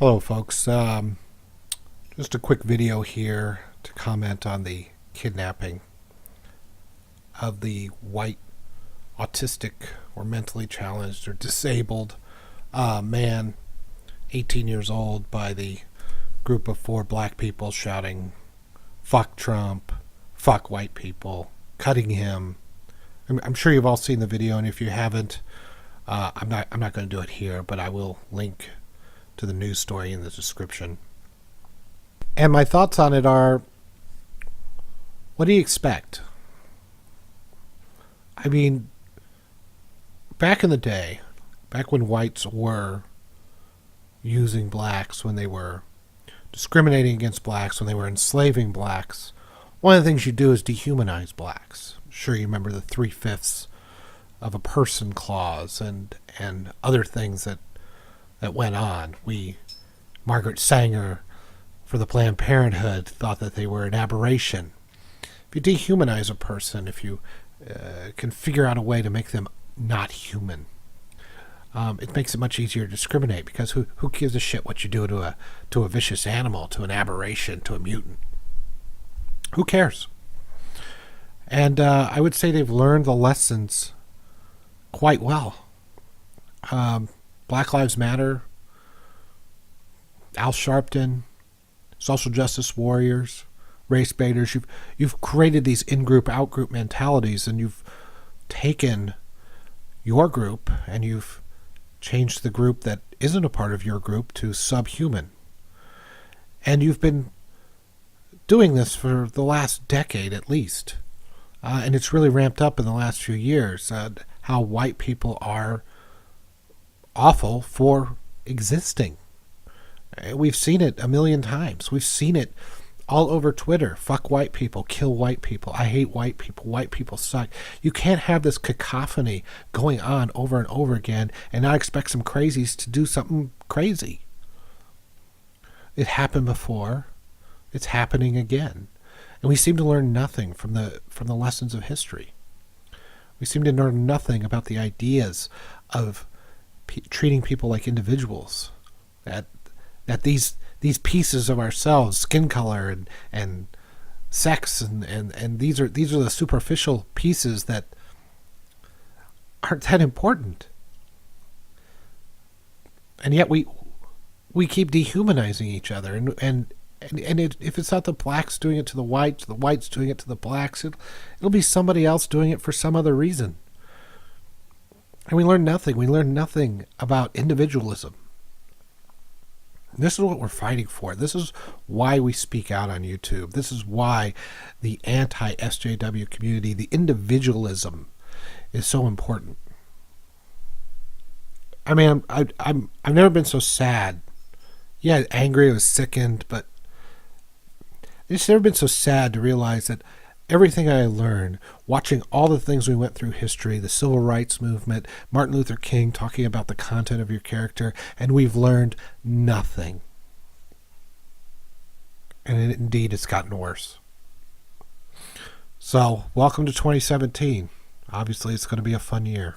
Hello, folks. Just a quick video here to comment on the kidnapping of the white, autistic, or mentally challenged or disabled man, 18 years old, by the group of four black people shouting, "Fuck Trump, fuck white people," cutting him. I'm sure you've all seen the video, and if you haven't, I'm not going to do it here, but I will link to the news story in the description. And my thoughts on it are, what do you expect? I mean, back in the day, back when whites were using blacks, when they were discriminating against blacks, when they were enslaving blacks, one of the things you do is dehumanize blacks. I'm sure you remember the 3/5 of a person clause and other things that went on. Margaret Sanger for the Planned Parenthood thought that they were an aberration. If you dehumanize a person, if you can figure out a way to make them not human, it makes it much easier to discriminate, because who gives a shit what you do to a vicious animal, to an aberration, to a mutant? Who cares? And I would say they've learned the lessons quite well. Black Lives Matter, Al Sharpton, social justice warriors, race baiters. You've created these in-group, out-group mentalities, and you've taken your group and you've changed the group that isn't a part of your group to subhuman. And you've been doing this for the last decade at least. And it's really ramped up in the last few years, how white people are awful for existing. We've seen it a million times. We've seen it all over Twitter. Fuck white people, kill white people, I hate white people suck. You can't have this cacophony going on over and over again and not expect some crazies to do something crazy. It happened before. It's happening again. And we seem to learn nothing from the lessons of history. We seem to learn nothing about the ideas of treating people like individuals, that these pieces of ourselves, skin color and sex and these are the superficial pieces that aren't that important. And yet we keep dehumanizing each other, and if it's not the blacks doing it to the whites doing it to the blacks, it'll be somebody else doing it for some other reason. And we learn nothing. We learn nothing about individualism. This is what we're fighting for. This is why we speak out on YouTube. This is why the anti-SJW community, the individualism, is so important. I mean, I've never been so sad. Yeah, angry, I was sickened, but it's never been so sad to realize that everything I learned, watching all the things we went through history, the civil rights movement, Martin Luther King talking about the content of your character, and we've learned nothing. And indeed, it's gotten worse. So, welcome to 2017. Obviously, it's going to be a fun year.